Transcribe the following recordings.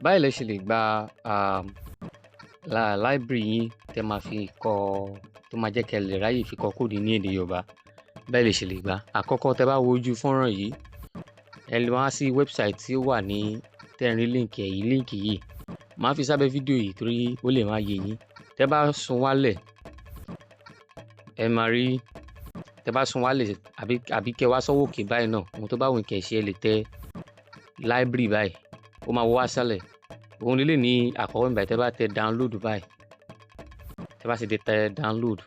Báyìí lẹ ṣe lè gba library yín tẹ́ máa fi kọ tó máa jẹ́ kẹ́ lè ráyè fi kọ kóòdù ní èdè Yorùbá. Báyìí lẹ ṣe lè gbà. Àkọ́kọ́ tẹ́ bá wo ojú fọ́nrán yìí, ẹ lọ wá sí website tí ó wà ní tẹ́rin líǹkì yìí. Màá fi sábẹ́ fídíò yìí torí ó lè má yé yín. Tẹ́ bá sún wálẹ̀, ẹ máa rí, tẹ́ bá sún wálẹ̀ àbí kẹ́ wá sọ́wọ́ òkè báyìí náà. Ohun tó bá wù kẹ́ ṣe, ẹ lè tẹ library báyìí. Ó máa wá sálẹ̀. Òun lélẹ̀ ní àkọ́kọ́ nígbà tẹ́ bá tẹ download báyìí. Tẹ́ bá sì tẹ download.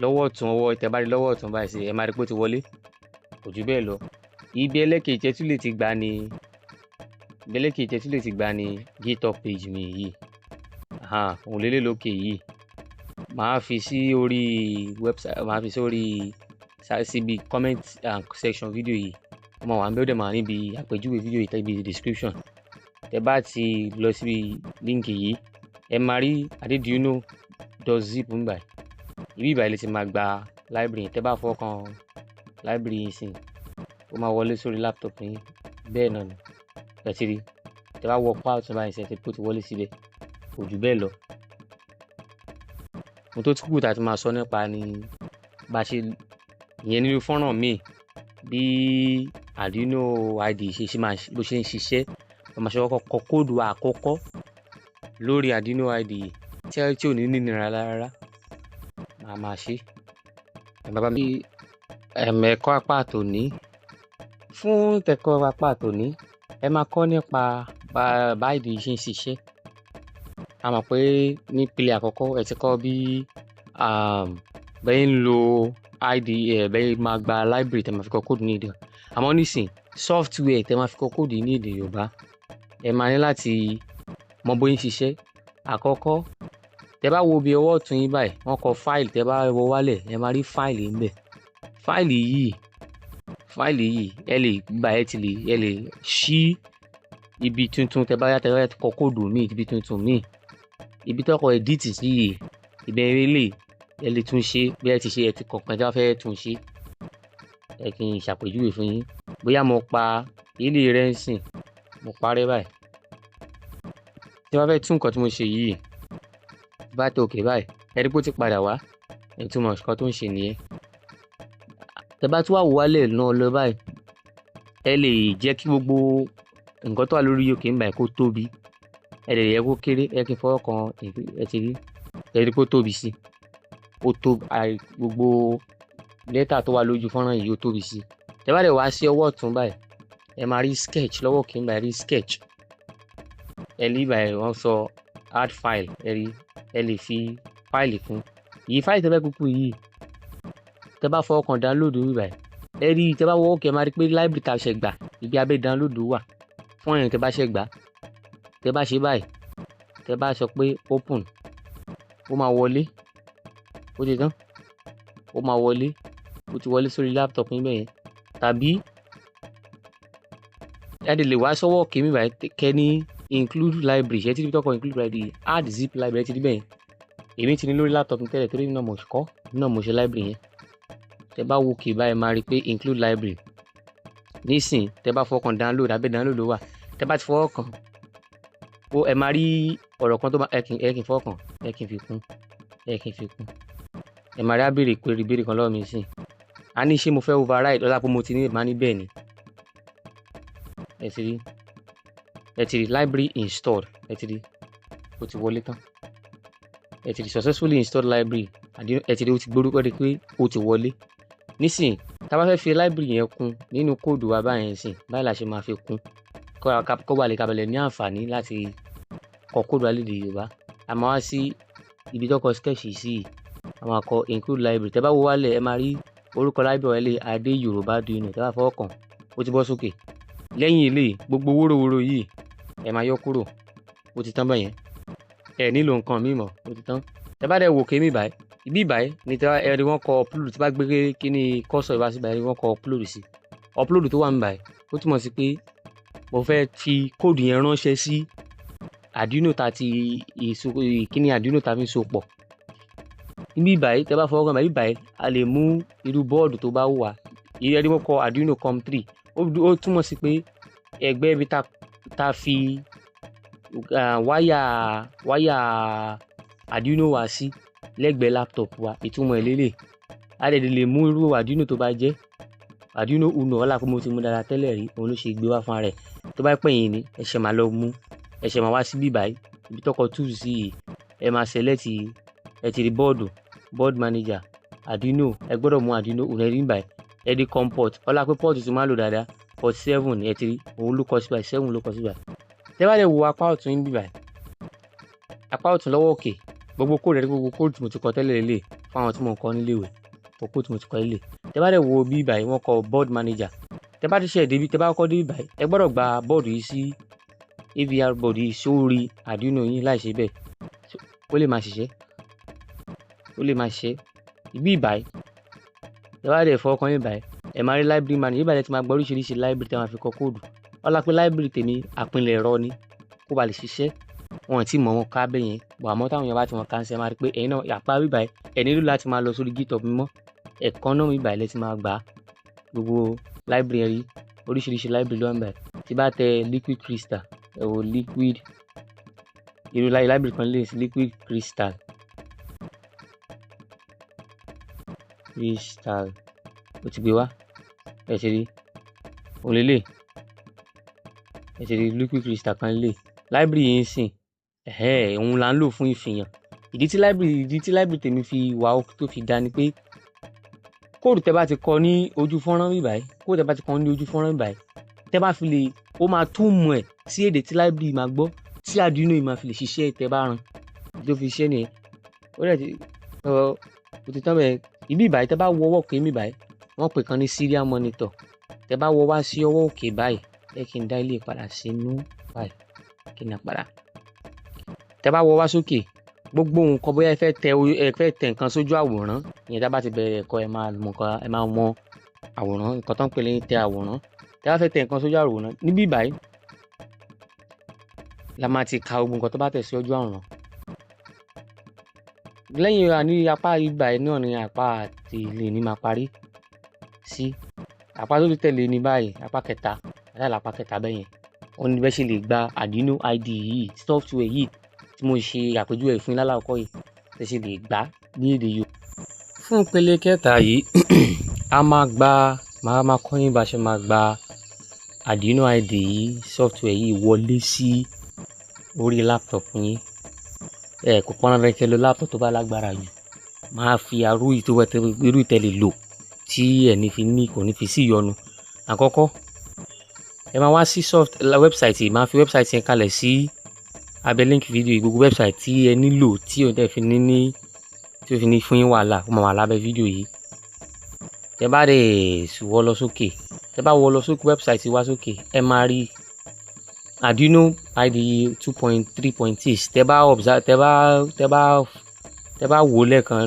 Lọ́wọ́ ọ̀tún tẹ́ bá rí lọ́wọ́ ọ̀tún báyìí sí, ẹ máa rí pé ó ti wọlé. Kò jù bẹ́ẹ̀ lọ. Ibi ẹlẹ́kejì tẹ́ tún lè ti gbà ní GitHub page mi yìí. Òun lélẹ̀ lókè yìí. Màá fi sí orí website, màá fi sí orí síbi comment section fídíò yìí. Ó máa wà níbẹ̀, ó dẹ̀ máa níbi àpèjúwe fídíò yìí tàbí description. Tẹ́ bá ti lọ síbi líǹkì yìí, ẹ máa rí arduino.zip níbẹ̀. Ibi ìbàyìí lè ti máa gba library. Tẹ́ bá fọwọ́ kan library yìí sí, ó máa wọlé sórí laptop yín. Bẹ́ẹ̀ náà ni. Ẹ ti rí. Tẹ́ bá wọ power tó báyìí sí, ẹ ti pé ó ti wọlé síbẹ̀. Kò jù bẹ́ẹ̀ lọ. Ohun tó kù tá a ti máa sọ nípa ni bá ṣe ìyẹn nínú fọ́nrán míì bí Arduino IDE bó ṣe ń ṣiṣẹ́. Wọ́n máa ṣe kọ́kọ́ kọ kóòdù àkọ́kọ́ lórí Arduino IDE tí ò ní nínira rárá. Màá máa ṣe. Bàbá mi ẹ̀kọ́ apá tòní. Fún tẹ̀kọ́ apá tòní, ẹ máa kọ́ nípa bá IDE ṣe ń ṣiṣẹ́. A mọ̀ pé nípele àkọ́kọ́ ẹ ti kọ́ bí bẹ́ẹ̀ ń lo IDE, bẹ́ẹ̀ máa gba library tẹ́ máa fi kọ kóòdù ní èdè. Àmọ́ nísìn software tẹ́ máa fi kọ kóòdù ní èdè Yorùbá, ẹ máa ní láti mọ bóyá ń ṣiṣẹ́. Àkọ́kọ́, tẹ́ bá wo bí ọwọ́ ọ̀tún yín báyìí, wọ́n kọ file. Tẹ́ bá wọ wálẹ̀, ẹ máa rí file ńbẹ̀. File yìí ẹ lè gba ẹ lè ṣí ibi tuntun. Tẹ́ bá kọ kóòdù míì, ibi tuntun míì, ibi tó kọ edit sí yìí, ìbẹ̀rẹ̀ lè ẹ lè tún ṣe bí ẹ ti ṣe ẹ ti kọ̀ọ̀kan tí wọ́n fẹ́ tún ṣe. Ẹ kí n ṣàpèjúwe fún yín. Bóyá mo pa ilé rẹ̀ ń sìn, mo parẹ́ báyìí. Tí wọ́n fẹ́ tún nǹkan tí mo ṣe yìí, bá tẹ òkè báyìí, ẹ rí pé ó ti padà wá. Ẹ tún mọ̀ nǹkan tó ń ṣe nìyẹn. Tẹ́ bá tún wá wò wálẹ̀ náà lọ báyìí, ẹ lè jẹ́ kí gbogbo nǹkan tó wà lórí òkè ń báyìí kó tóbi. Ẹ lè yẹ kó kéré. Ẹ kí n fọwọ́ kan, ẹ ti rí. Ẹ rí pé ó tóbi sí. Ó tóbi, gbogbo lẹ́tà tó wà lójú fọ́nrán yìí ó tóbi sí. Tẹ́ bá dẹ̀ wá sí ọwọ́ ọ̀tún báyìí, ẹ máa rí sketch lọ́wọ́ òkè ń báyìí, rí sketch. Ẹ lè báyìí wọ́n sọ add file. Ẹ lè fi fáìlì kún. Yìí fáìlì tẹ́ fẹ́ kúkú yìí. Tẹ́ bá fọwọ́ kan download mi báyìí, ẹ rí. Tẹ́ bá wọ òkè, ẹ máa rí pé library tá a ṣe gbà ibi abẹ́ download wà fún ẹ̀yin tẹ́ bá ṣe gbà. Tẹ́ bá ṣe báyìí, tẹ́ bá sọ pé open, ó máa wọlé. Ó ti tán. Ó máa wọlé. Ó ti wọlé sórí laptop yín bẹ́ẹ̀ yẹn. Tàbí ẹ lè wá sọ́wọ́ òkè mi báyìí kẹ́ ní include library. Ṣé tí ibi tó kọ include library, add zip library ti rí bẹ́ẹ̀ yẹn. Èmi ti ní lórí laptop mi tẹ́lẹ̀ torí náà mo ṣe library yẹn. Tẹ́ bá wo òkè báyìí, máa rí pé include library. Nísìn tẹ́ bá fọwọ́ kan download, abẹ́ download ló wà. Tẹ́ bá ti fọwọ́ kan, ẹ máa rí ọ̀rọ̀ kan tó bá ẹ kì í fọwọ́ kan, ẹ kì í fi kún. Ẹ máa rí ìbéèrè kan lọ́wọ́ mi sìn. A ní ṣé mo fẹ́ override ọlá pé mo ti ní ìmá ní bẹ́ẹ̀ ni. Ẹ ti rí library installed. Ẹ ti rí. Ó ti wọlé tán. Ẹ ti rí successfully installed library. Ẹ ti rí ó ti gbórúkọ rí pé ó ti wọlé. Nísìn tá a bá fẹ́ fi library yẹn kún nínú kóòdù wa báyẹn sìn, báyìí la ṣe máa fi kún. Kó ba lè kábẹ̀lẹ̀ ní àǹfààní láti kọ kóòdù wa lédè Yorùbá. A máa wá sí ibi tó kọ sketch sí. A máa kọ include library. Tẹ́ bá wo wálẹ̀, ẹ máa rí orúkọ library adé Yoruba Arduino. Tẹ́ bá fọwọ́ kan, ó ti bọ́ sókè. Lẹ́yìn eléyìí, gbogbo wórówóró yìí ẹ máa yọ kúrò. Ó ti tán bẹ́yẹn. Ẹ nílò nǹkan míì mọ́. Ó ti tán. Tẹ́ bá dẹ̀ wò ké mi báyìí, ibi báyìí ni ẹ rí wọ́n kọ upload. Tí bá gbé kíní cursor ìwá sí báyìí, rí wọ́n kọ upload sí. Upload tó wà ní báyìí, ó túmọ̀ sí pé mo fẹ́ fi kóòdù yẹn ránṣẹ́ sí Arduino kíní Arduino tá fi ń so pọ̀. Ibi báyìí tẹ́ bá fọwọ́ kan báyìí, a lè mú irú bọ́ọ̀dù tó bá wù wá. Ìyẹn rí wọ́n kọ Arduino COM3. Ó túmọ̀ sí pé ẹgbẹ́ ibi tá fi wáyà Arduino wá sí lẹ́gbẹ̀ẹ́ laptop wa, ìtumọ̀ ẹ̀ lélẹ̀. A dẹ̀ lè mú irú Arduino tó bá jẹ́ Arduino Uno, ọlá pé mo ti mú dára tẹ́lẹ̀ rí, òun ló ṣe gbé wá fún ara rẹ̀. Tó bá pẹ́ yín ni ẹ ṣe máa lọ mú, ẹ ṣe máa wá sí bíbáyìí, ibi tọkọ tools sí yìí, ẹ máa select, ẹ ti rí board manager Arduino, ẹ gbọ́dọ̀ mú Arduino Uno rí báyìí, ẹ di COM port, ọlá pé port ti máa lò dáadáa, port 7 ẹ ti rí, òun ló kọ sí báyìí, 7 ló kọ sí báyìí. Tẹ́ bá dẹ̀ wo apá ọ̀tún yín bíbáyìí, apá ọ̀tún lọ́wọ́ òkè, gbogbo kóòdù tí mo ti kọ tẹ́lẹ̀ lélẹ̀ fún àwọn tí mo ń kọ́ nílé ìwé, kóòdù tí mo ti kọ lélẹ̀. Tẹ́ bá dẹ̀ wo bíbáyìí wọ́n kọ board manager. Tẹ́ bá ti ṣe débi, tẹ́ bá kọ́ débi báyìí, ẹ gbọ́dọ̀ gba bọ́ọ̀dù yìí sí AVR board yìí sórí Arduino yín, láì ṣe bẹ́ẹ̀ ó lè máa ṣiṣẹ́, ibi ìbáyìí. Tẹ́ bá dẹ̀ fọwọ́ kan yín báyìí, ẹ máa rí library manager, ìbàdàn ti máa gbọ́ oríṣiríṣi library tí wọ́n fi kọ kóòdù. Ọlá pé library tèmi àpilẹ̀rọ ni, kó ba lè ṣiṣẹ́, wọn ti mọ̀ wọn ká bẹ́ẹ̀ yẹn, bọ̀ àmọ́ táwọn èèyàn bá ti wọn ká ń ṣe, máa rí pé ẹ̀yin náà àpá bíbáyìí ẹ nílò láti máa lọ sórí GitHub mímọ́, ẹ̀kan náà bíbáyìí lẹ ti máa gbà gbogbo library, oríṣiríṣi library ló ń báyìí. Tí bá tẹ liquid crystal, ẹ wo liquid, irú library kan lè sí liquid crystal, ó ti gbé wá, ẹ ṣe rí òun lélẹ̀, ẹ ṣe rí liquid crystal kan lè library yìí ń sìn, òun là ń lò fún ìfihàn. Ìdí tí library tèmi fi wà ó tó fi dá ni pé kóòdù tẹ́ bá ti kọ ní ojú fọ́nrán bíbáyìí, tẹ́ bá fi lè, ó máa túmọ̀ ẹ̀ sí èdè tí library máa gbọ́, tí Arduino yìí máa fi lè ṣiṣẹ́ tẹ́ bá rán, tó fi ṣiṣẹ́ nìyẹn. Ó dẹ̀ ti ó ti tán bẹ́ẹ̀. Ibi ìbáyìí tẹ́ bá wọ ọwọ́ òkè mi báyìí, wọ́n pè kan ní serial monitor. Tẹ́ bá wọ wá sí ọwọ́ òkè báyìí, ẹ kí n dá ilé padà sínú báyìí, kí n padà. Tẹ́ bá wọ wá sókè, gbogbo nǹkan bóyá ẹ fẹ́ tẹ nǹkan sójú àwòrán, ìyẹn tá bá ti bẹ̀rẹ̀ ẹ̀kọ́ ẹ máa mọ àwòrán, nǹkan tó ń pè ní tẹ àwòrán. Tẹ́ bá fẹ́ tẹ nǹkan sójú àwòrán, níbí báyìí la máa ti ka gbogbo nǹkan tó bá tẹ̀ sí ojú àwòrán. Lẹ́yìn ní apá ìbáyìí náà ni apá àti ilé ní máa parí sí. Apá tó tẹ̀lé ní báyìí, apá kẹta, apá kẹta bẹ́yẹn. Ó ní bẹ́ẹ̀ ṣe lè gba Arduino IDE yìí, software yìí tí mo ṣe àpèjúwe fún yín lálàkọ́ yìí, tẹ́ ṣe lè gbà ní èdè Yorùbá. Fún ìpele kẹta yìí, máa kọ́ yín bá ṣe máa gba Arduino IDE yìí, software yìí wọlé sí orí laptop yín. Kò pọn dandan kẹ́ lo laptop tó bá lágbára jù. Máa fi irú ìtẹ̀lẹ̀ lò tí ẹni kò ní fi sí ìyọnu. Àkọ́kọ́, ẹ máa wá sí website yìí, máa fi website yẹn kalẹ̀ sí abẹ́ link video yìí. Gbogbo website tí ẹ nílò tí ó dẹ̀ fi ní fún yín wàhálà, ó máa wà lábẹ́ fídíò yìí. Tẹ́ bá dẹ̀ wọ́ lọ sókè, website wá sókè, ẹ máa rí Arduino IDE 2.3.6. Tẹ́ bá wò lẹ́ẹ̀kan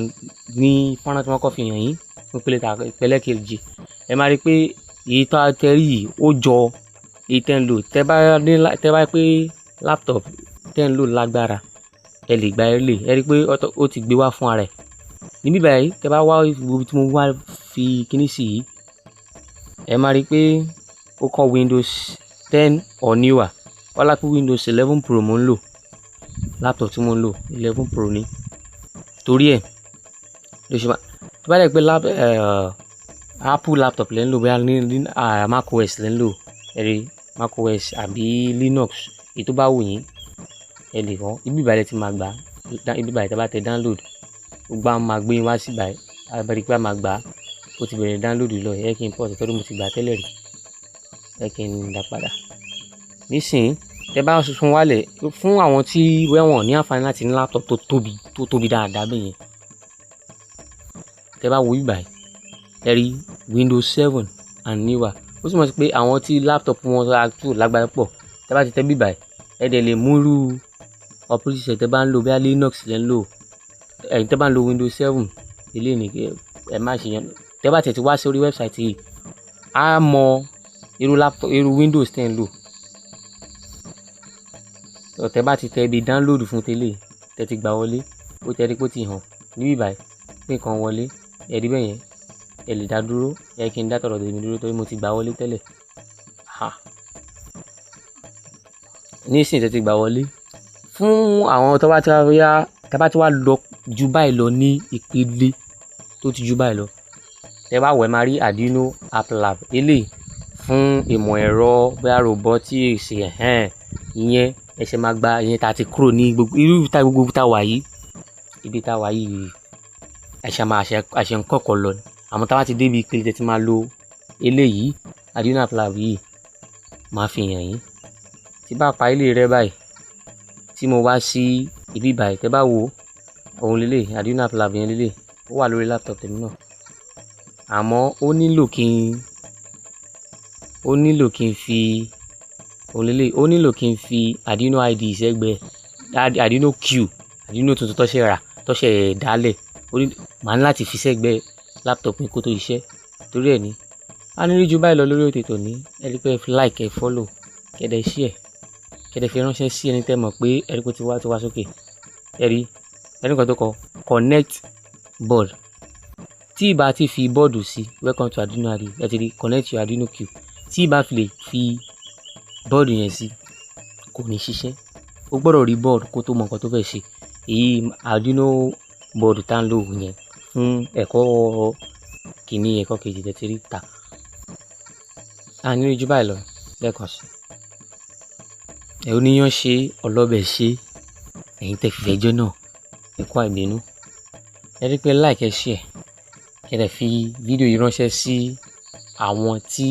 ní fọ́nrán tí wọ́n kọ́ fi hàn yín fún ìpele kejì, ẹ máa rí pé èyí tó tẹ́rí yìí ó jọ èyí tẹ́ ń lò. Tẹ́ bá pé laptop tẹ́ ń lò lágbára, ẹ lè gba ẹ rí pé ó ti gbé wá fún ara ẹ̀. Níbí báyìí tẹ́ bá wá ibi tí mo wá fi kíní sí yìí, ẹ máa rí pé ó kọ Windows 10 or newer. Wọ́n lápẹ́ Windows 11 Pro mo ń lò, laptop tí mo ń lò 11 Pro ni. Torí ẹ̀ ló ṣe máa, tó bá dẹ̀ pé Apple laptop lẹ́ ń lò, bóyá ní macOS lẹ́ ń lò, ẹ̀rí macOS àbí Linux, èyí tó bá wù yín ẹ lè kọ́. Ibi ìbàdàn ti máa gbà, ibi ìbàdàn tẹ́ bá tẹ download, gbogbo àwọn máa gbé yín wá sí ìbàdàn, àbẹ̀rẹ̀ pé a máa gbà ó ti bẹ̀rẹ̀ download lọ. Ẹ kí n pọ̀ tẹ́tọ́ mo ti gbà tẹ́lẹ̀ rí, ẹ kí n dá padà. Nísìnyí tẹ́ bá sun wálẹ̀ fún àwọn tí wọ́n ní àǹfààní láti ní laptop tó tóbi dáadáa bẹ́ẹ̀ yẹn. Tẹ́ bá wo ìbàdàn, ẹ rí Windows 7 and newer. Ó sì mọ̀ sí pé àwọn tí laptop wọn tó lágbára pọ̀, tẹ́ bá ti tẹ́ bíbà ẹ dẹ̀ lè mú irú operating system tẹ́ bá ń lò, bóyá Linux lẹ́ ń lò, ẹ̀yin tẹ́ bá ń lo Windows 7 ilé ní ẹ má ṣe yẹn. Tẹ́ bá tẹ̀ ti wá sí orí website yìí, á mọ irú Windows tẹ́ ń lò. Tẹ́ bá ti tẹ ibi download fún tẹ́lẹ̀, tẹ́ ti gbà wọlé, ó tẹ́ rí pé ó ti hàn níbí báyìí pé nǹkan wọlé, ẹ rí bẹ́ẹ̀ yẹn, ẹ lè dá dúró, ẹ kí n dá tọ̀rọ̀ tèmi dúró torí mo ti gbà wọlé tẹ́lẹ̀. Nísìnyí tẹ́ ti gbà wọlé, Fún àwọn tó bá ti wá lọ ju báyìí lọ ní ìpele tó ti ju báyìí lọ, tẹ́ bá wẹ̀ máa rí Arduino App Lab eléyìí fún ìmọ̀ ẹ̀rọ bóyá robotics ìyẹn ẹ ṣe máa gba ìyẹn tá a ti kúrò ní gbogbo tá wà yìí, ibi tá wà yìí àṣẹ ń kọ́kọ́ lọ ni. Àmọ́ tá bá ti débi ìpele tẹ́ ti máa lo eléyìí Arduino App Lab yìí máa fi hàn yín. Tí bá pa ilé rẹ báyìí tí mo wá sí ibi báyìí tẹ́ bá wo òun lélẹ̀ Arduino App Lab yẹn lélẹ̀ ó wà lórí laptop tèmi náà. Àmọ́ ó nílò kí n fi Arduino IDE sẹ́gbẹ̀ẹ́ Arduino Q Arduino tuntun tó ṣe dálẹ̀ màá ní láti fi sẹ́gbẹ̀ẹ́ laptop mi kó tó iṣẹ́. Torí ẹ̀ ní a ní rí ju báyìí lọ lórí ètò tòní. Ẹ rí pé ẹ fi like, ẹ follow, kẹ́dẹ̀ share, kẹ́dẹ̀ fi ránṣẹ́ sí ẹni tẹ́ mọ̀ pé ẹ rí pé ti wá sókè. Ẹ rí kan tó kọ connect board. Tí ìbá ti fi bọ́ọ̀dù sí welcome to Arduino IDE, ẹ ti rí connect your Arduino Q. Tí ìbá fi lè fi bọ́ọ̀dù yẹn sí kò ní ṣiṣẹ́. Ó gbọ́dọ̀ rí bọ́ọ̀dù kó tó mọ nǹkan tó fẹ́ ṣe. Èyí Arduino bọ́ọ̀dù tá ń lò yẹn fún ẹ̀kọ́ kìíní ẹ̀kọ́ kejì tẹ́ ti rí ta. A ní rí ju báyìí lọ lẹ́ẹ̀kan sí. Ẹ oníyàn ṣe ọlọ́bẹ̀ ṣe ẹ̀yin tẹ́ fìfẹ́ jọ náà ẹ̀kọ́ àìbínú. Ẹ rí pé like, ẹ share, kẹ́dẹ̀ fi fídíò yìí ránṣẹ́ sí àwọn tí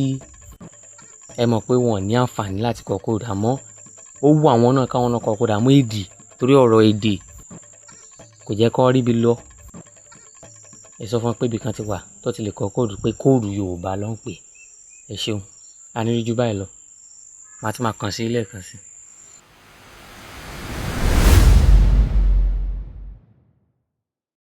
ẹ mọ̀ pé wọ́n ní àǹfààní láti kọ code àmọ́ ó wù àwọn náà káwọn náà kọ code àmọ́ èdè torí ọ̀rọ̀ èdè kò jẹ́ kó rí bí lọ. Ẹ sọ fún wọn pé ibì kan ti wà tó ti lè kọ code pé code Yorùbá ló ń pè. Ẹ ṣeun. A ní rí ju báyìí lọ. Màá tún máa kàn sí ilé ẹ̀kan sí.